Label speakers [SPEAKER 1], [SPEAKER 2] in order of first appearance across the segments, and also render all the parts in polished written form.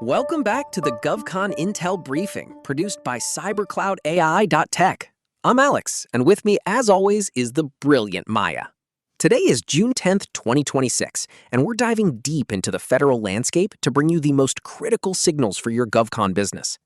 [SPEAKER 1] Welcome back to the GovCon Intel Briefing, produced by cybercloudai.tech. I'm Alex, and with me, as always, is the brilliant Maya. Today is June 10th, 2026, and we're diving deep into the federal landscape to bring you the most critical signals for your GovCon business.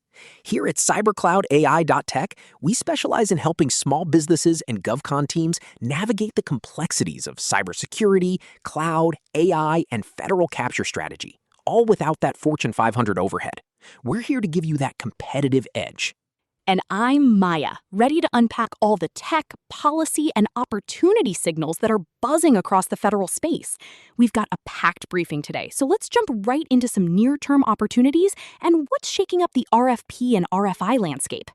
[SPEAKER 1] Here at cybercloudai.tech, we specialize in helping small businesses and GovCon teams navigate the complexities of cybersecurity, cloud, AI, and federal capture strategy, all without that Fortune 500 overhead. We're here to give you that competitive edge.
[SPEAKER 2] And I'm Maya, ready to unpack all the tech, policy, and opportunity signals that are buzzing across the federal space. We've got a packed briefing today, so let's jump right into some near-term opportunities and what's shaking up the RFP and RFI landscape.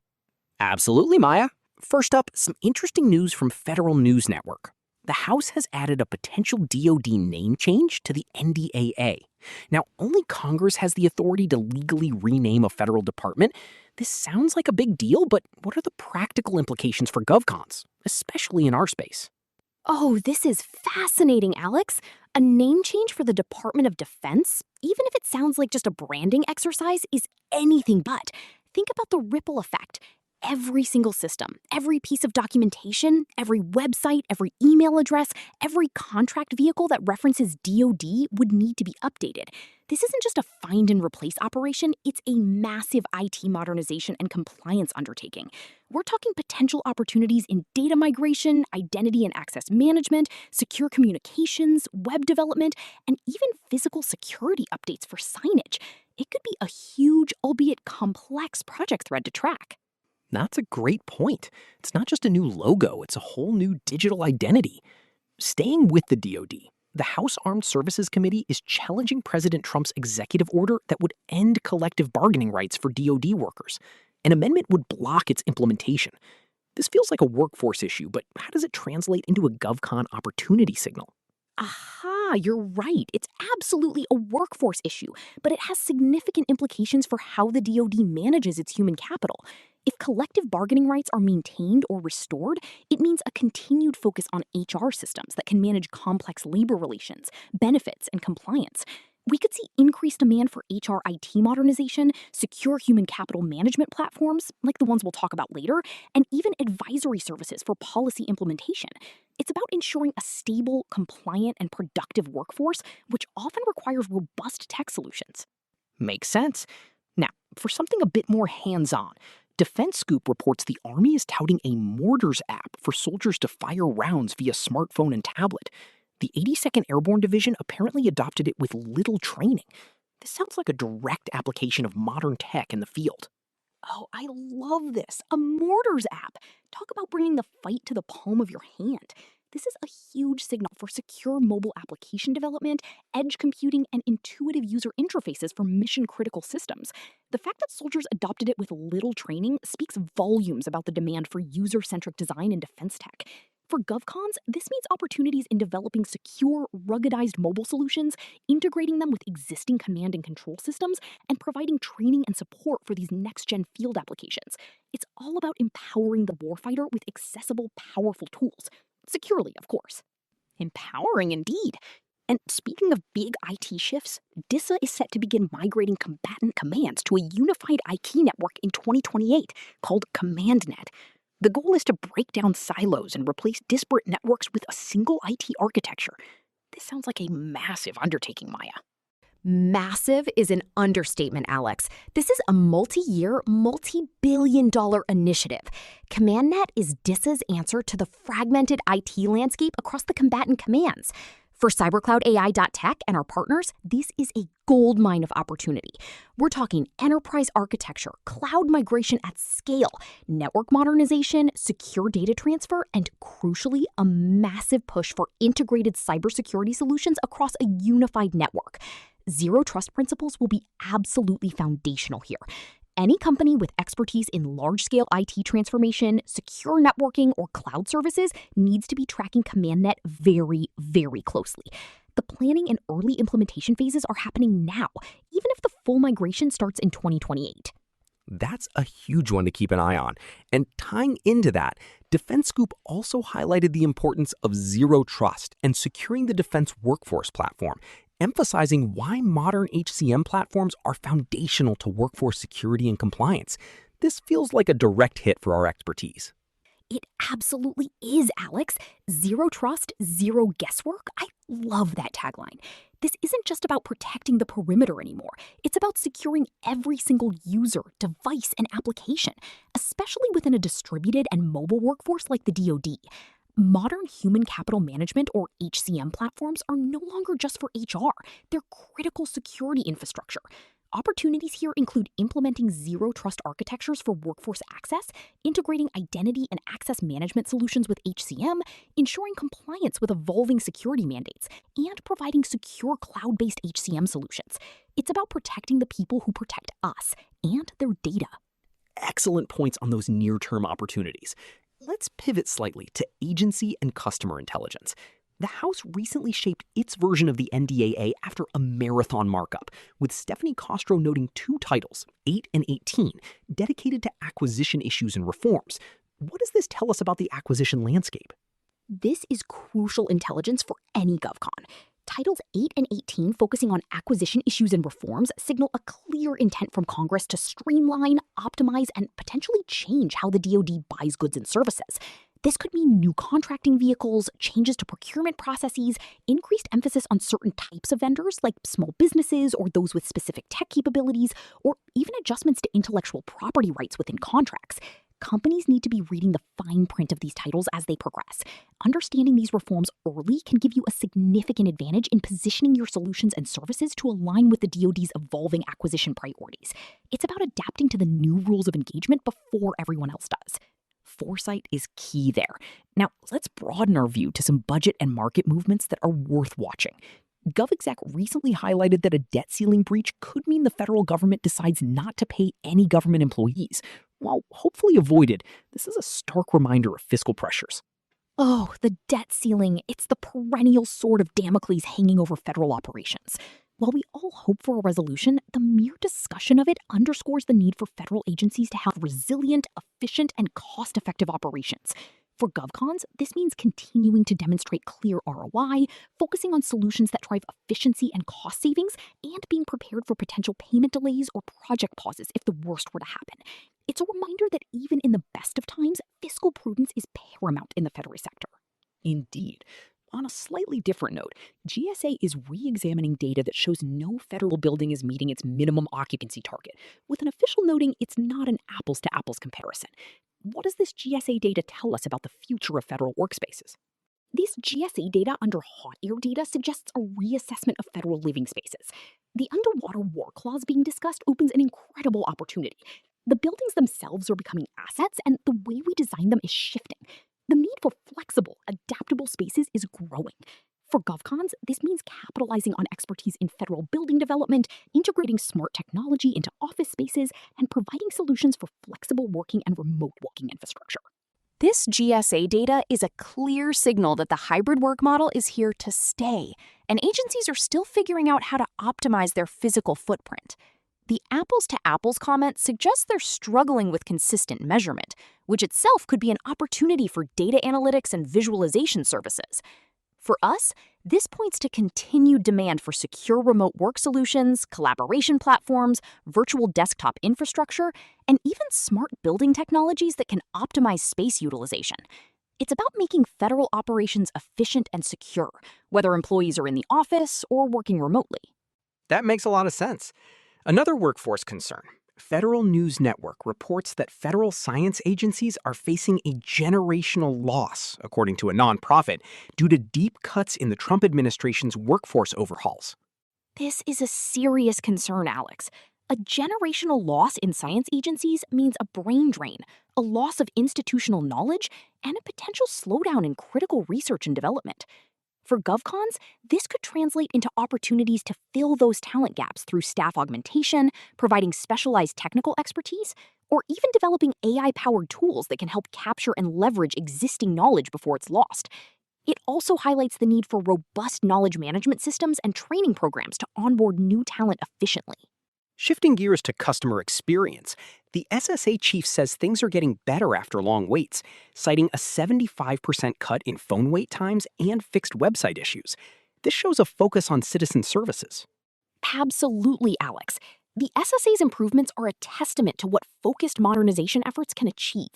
[SPEAKER 1] Absolutely, Maya. First up, some interesting news from Federal News Network. The House has added a potential DoD name change to the NDAA. Now, only Congress has the authority to legally rename a federal department. This sounds like a big deal, but what are the practical implications for GovCons, especially in our space?
[SPEAKER 2] Oh, this is fascinating, Alex. A name change for the Department of Defense, even if it sounds like just a branding exercise, is anything but. Think about the ripple effect. Every single system, every piece of documentation, every website, every email address, every contract vehicle that references DoD would need to be updated. This isn't just a find and replace operation, it's a massive IT modernization and compliance undertaking. We're talking potential opportunities in data migration, identity and access management, secure communications, web development, and even physical security updates for signage. It could be a huge, albeit complex project thread to track.
[SPEAKER 1] That's a great point. It's not just a new logo, it's a whole new digital identity. Staying with the DoD, the House Armed Services Committee is challenging President Trump's executive order that would end collective bargaining rights for DoD workers. An amendment would block its implementation. This feels like a workforce issue, but how does it translate into a GovCon opportunity signal?
[SPEAKER 2] Aha, you're right. It's absolutely a workforce issue, but it has significant implications for how the DoD manages its human capital. If collective bargaining rights are maintained or restored, it means a continued focus on HR systems that can manage complex labor relations, benefits, and compliance. We could see increased demand for HR IT modernization, secure human capital management platforms, like the ones we'll talk about later, and even advisory services for policy implementation. It's about ensuring a stable, compliant, and productive workforce, which often requires robust tech solutions.
[SPEAKER 1] Makes sense. Now, for something a bit more hands-on, Defense Scoop reports the Army is touting a Mortars App for soldiers to fire rounds via smartphone and tablet. The 82nd Airborne Division apparently adopted it with little training. This sounds like a direct application of modern tech in the field.
[SPEAKER 2] Oh, I love this. A Mortars app. Talk about bringing the fight to the palm of your hand. This is a huge signal for secure mobile application development, edge computing, and intuitive user interfaces for mission-critical systems. The fact that soldiers adopted it with little training speaks volumes about the demand for user-centric design in defense tech. For GovCons, this means opportunities in developing secure, ruggedized mobile solutions, integrating them with existing command and control systems, and providing training and support for these next-gen field applications. It's all about empowering the warfighter with accessible, powerful tools. Securely, of course. Empowering indeed. And speaking of big IT shifts, DISA is set to begin migrating combatant commands to a unified IT network in 2028 called CommandNet. The goal is to break down silos and replace disparate networks with a single IT architecture. This sounds like a massive undertaking, Maya. Massive is an understatement, Alex. This is a multi-year, multi-billion-dollar initiative. CommandNet is DISA's answer to the fragmented IT landscape across the combatant commands. For cybercloudai.tech and our partners, this is a goldmine of opportunity. We're talking enterprise architecture, cloud migration at scale, network modernization, secure data transfer, and crucially, a massive push for integrated cybersecurity solutions across a unified network. Zero trust principles will be absolutely foundational here. Any company with expertise in large-scale IT transformation, secure networking, or cloud services needs to be tracking CommandNet very, very closely. The planning and early implementation phases are happening now, even if the full migration starts in 2028.
[SPEAKER 1] That's a huge one to keep an eye on. And tying into that, Defense Scoop also highlighted the importance of zero trust and securing the defense workforce platform. emphasizing why modern HCM platforms are foundational to workforce security and compliance. This feels like a direct hit for our expertise.
[SPEAKER 2] It absolutely is, Alex. Zero trust, zero guesswork. I love that tagline. This isn't just about protecting the perimeter anymore. It's about securing every single user, device, and application, especially within a distributed and mobile workforce like the DoD. Modern human capital management, or HCM platforms, are no longer just for HR. They're critical security infrastructure. Opportunities here include implementing zero-trust architectures for workforce access, integrating identity and access management solutions with HCM, ensuring compliance with evolving security mandates, and providing secure cloud-based HCM solutions. It's about protecting the people who protect us and their data.
[SPEAKER 1] Excellent points on those near-term opportunities. Let's pivot slightly to agency and customer intelligence. The House recently shaped its version of the NDAA after a marathon markup, with Stephanie Costro noting 2 titles, 8 and 18, dedicated to acquisition issues and reforms. What does this tell us about the acquisition landscape?
[SPEAKER 2] This is crucial intelligence for any GovCon. Titles 8 and 18, focusing on acquisition issues and reforms, signal a clear intent from Congress to streamline, optimize, and potentially change how the DoD buys goods and services. This could mean new contracting vehicles, changes to procurement processes, increased emphasis on certain types of vendors like small businesses or those with specific tech capabilities, or even adjustments to intellectual property rights within contracts. Companies need to be reading the fine print of these titles as they progress. Understanding these reforms early can give you a significant advantage in positioning your solutions and services to align with the DoD's evolving acquisition priorities. It's about adapting to the new rules of engagement before everyone else does. Foresight is key there. Now, let's broaden our view to some budget and market movements that are worth watching. GovExec recently highlighted that a debt ceiling breach could mean the federal government decides not to pay any government employees. While hopefully avoided, this is a stark reminder of fiscal pressures. Oh, the debt ceiling. It's the perennial sword of Damocles hanging over federal operations. While we all hope for a resolution, the mere discussion of it underscores the need for federal agencies to have resilient, efficient, and cost-effective operations. For GovCons, this means continuing to demonstrate clear ROI, focusing on solutions that drive efficiency and cost savings, and being prepared for potential payment delays or project pauses if the worst were to happen. It's a reminder that even in the best of times, fiscal prudence is paramount in the federal sector. Indeed. On a slightly different note, GSA is re-examining data that shows no federal building is meeting its minimum occupancy target, with an official noting it's not an apples-to-apples comparison. What does this GSA data tell us about the future of federal workspaces? This GSA data under hot air data suggests a reassessment of federal living spaces. The underwater war clause being discussed opens an incredible opportunity. The buildings themselves are becoming assets, and the way we design them is shifting. The need for flexible, adaptable spaces is growing. For GovCons, this means capitalizing on expertise in federal building development, integrating smart technology into office spaces, and providing solutions for flexible working and remote working infrastructure.
[SPEAKER 3] This GSA data is a clear signal that the hybrid work model is here to stay, and agencies are still figuring out how to optimize their physical footprint. The apples-to-apples comment suggests they're struggling with consistent measurement, which itself could be an opportunity for data analytics and visualization services. For us, this points to continued demand for secure remote work solutions, collaboration platforms, virtual desktop infrastructure, and even smart building technologies that can optimize space utilization. It's about making federal operations efficient and secure, whether employees are in the office or working remotely.
[SPEAKER 1] That makes a lot of sense. Another workforce concern. Federal News Network reports that federal science agencies are facing a generational loss, according to a nonprofit, due to deep cuts in the Trump administration's workforce overhauls.
[SPEAKER 2] This is a serious concern, Alex. A generational loss in science agencies means a brain drain, a loss of institutional knowledge, and a potential slowdown in critical research and development. For GovCons, this could translate into opportunities to fill those talent gaps through staff augmentation, providing specialized technical expertise, or even developing AI-powered tools that can help capture and leverage existing knowledge before it's lost. It also highlights the need for robust knowledge management systems and training programs to onboard new talent efficiently.
[SPEAKER 1] Shifting gears to customer experience, the SSA chief says things are getting better after long waits, citing a 75% cut in phone wait times and fixed website issues. This shows a focus on citizen services.
[SPEAKER 2] Absolutely, Alex. The SSA's improvements are a testament to what focused modernization efforts can achieve.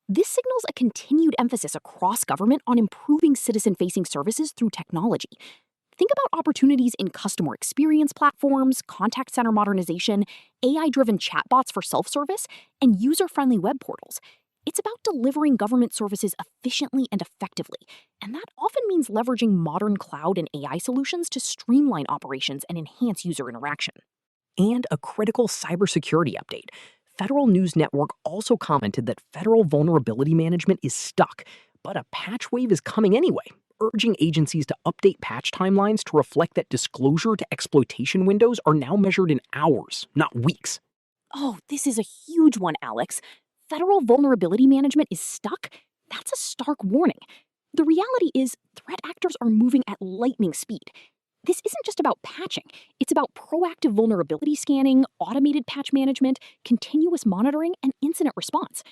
[SPEAKER 2] This signals a continued emphasis across government on improving citizen-facing services through technology. Think about opportunities in customer experience platforms, contact center modernization, AI-driven chatbots for self-service, and user-friendly web portals. It's about delivering government services efficiently and effectively, and that often means leveraging modern cloud and AI solutions to streamline operations and enhance user interaction. And a critical cybersecurity update. Federal News Network also commented that federal vulnerability management is stuck, but a patch wave is coming anyway, urging agencies to update patch timelines to reflect that disclosure to exploitation windows are now measured in hours, not weeks. Oh, this is a huge one, Alex. Federal vulnerability management is stuck? That's a stark warning. The reality is, threat actors are moving at lightning speed. This isn't just about patching. It's about proactive vulnerability scanning, automated patch management, continuous monitoring, and incident response.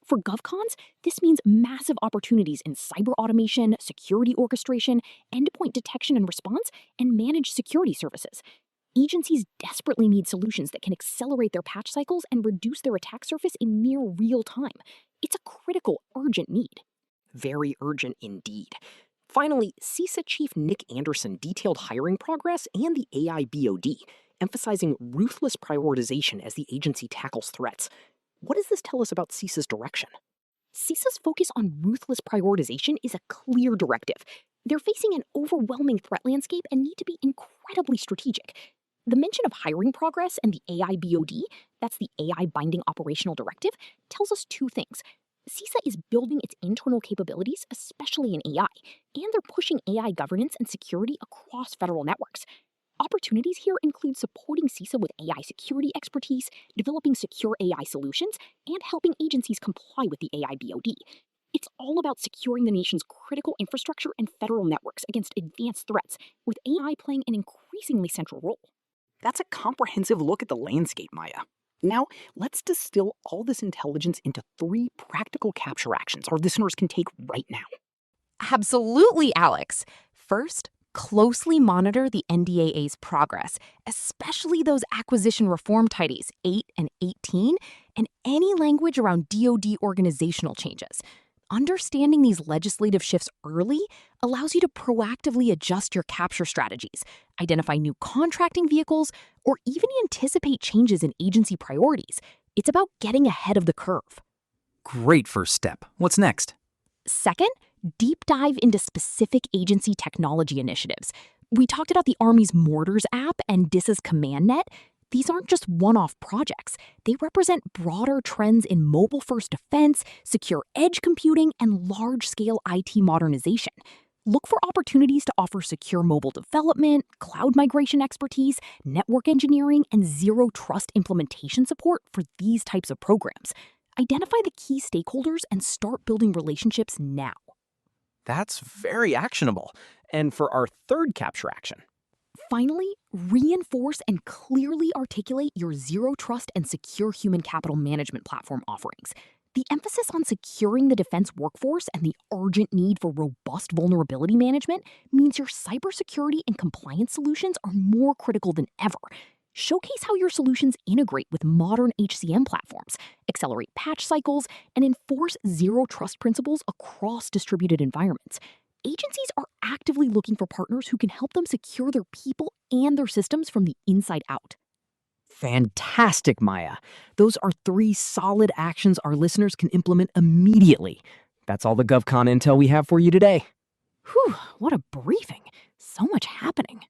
[SPEAKER 2] For GovCons, this means massive opportunities in cyber automation, security orchestration, endpoint detection and response, and managed security services. Agencies desperately need solutions that can accelerate their patch cycles and reduce their attack surface in near real time. It's a critical, urgent need. Very urgent indeed. Finally, CISA Chief Nick Anderson detailed hiring progress and the AI BOD, emphasizing ruthless prioritization as the agency tackles threats. What does this tell us about CISA's direction? CISA's focus on ruthless prioritization is a clear directive. They're facing an overwhelming threat landscape and need to be incredibly strategic. The mention of hiring progress and the AI BOD, that's the AI Binding Operational Directive, tells us two things. CISA is building its internal capabilities, especially in AI, and they're pushing AI governance and security across federal networks. Opportunities here include supporting CISA with AI security expertise, developing secure AI solutions, and helping agencies comply with the AI BOD. It's all about securing the nation's critical infrastructure and federal networks against advanced threats, with AI playing an increasingly central role. That's a comprehensive look at the landscape, Maya. Now, let's distill all this intelligence into 3 practical capture actions our listeners can take right now.
[SPEAKER 3] Absolutely, Alex. First, closely monitor the NDAA's progress, especially those acquisition reform tidies 8 and 18, and any language around DoD organizational changes. Understanding these legislative shifts early allows you to proactively adjust your capture strategies, identify new contracting vehicles, or even anticipate changes in agency priorities. It's about getting ahead of the curve.
[SPEAKER 1] Great first step. What's next?
[SPEAKER 3] Second, deep dive into specific agency technology initiatives. We talked about the Army's Mortars App and DISA's CommandNet. These aren't just one-off projects. They represent broader trends in mobile-first defense, secure edge computing, and large-scale IT modernization. Look for opportunities to offer secure mobile development, cloud migration expertise, network engineering, and zero-trust implementation support for these types of programs. Identify the key stakeholders and start building relationships now.
[SPEAKER 1] That's very actionable. And for our third capture action?
[SPEAKER 2] Finally, reinforce and clearly articulate your zero trust and secure human capital management platform offerings. The emphasis on securing the defense workforce and the urgent need for robust vulnerability management means your cybersecurity and compliance solutions are more critical than ever. Showcase how your solutions integrate with modern HCM platforms, accelerate patch cycles, and enforce zero trust principles across distributed environments. Agencies are actively looking for partners who can help them secure their people and their systems from the inside out. Fantastic, Maya. Those are 3 solid actions our listeners can implement immediately.
[SPEAKER 1] That's all the GovCon intel we have for you today.
[SPEAKER 2] Whew, what a briefing. So much happening.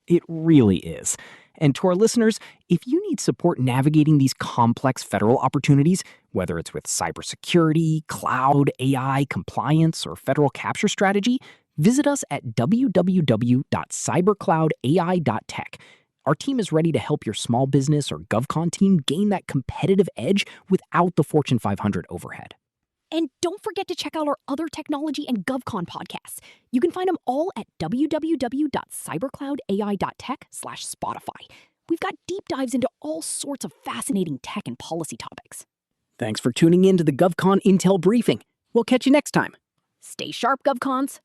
[SPEAKER 1] It really is. And to our listeners, if you need support navigating these complex federal opportunities, whether it's with cybersecurity, cloud, AI, compliance, or federal capture strategy, visit us at www.cybercloudai.tech. Our team is ready to help your small business or GovCon team gain that competitive edge without the Fortune 500 overhead.
[SPEAKER 2] And don't forget to check out our other technology and GovCon podcasts. You can find them all at www.cybercloudai.tech/Spotify. We've got deep dives into all sorts of fascinating tech and policy topics.
[SPEAKER 1] Thanks for tuning in to the GovCon Intel Briefing. We'll catch you next time.
[SPEAKER 2] Stay sharp, GovCons.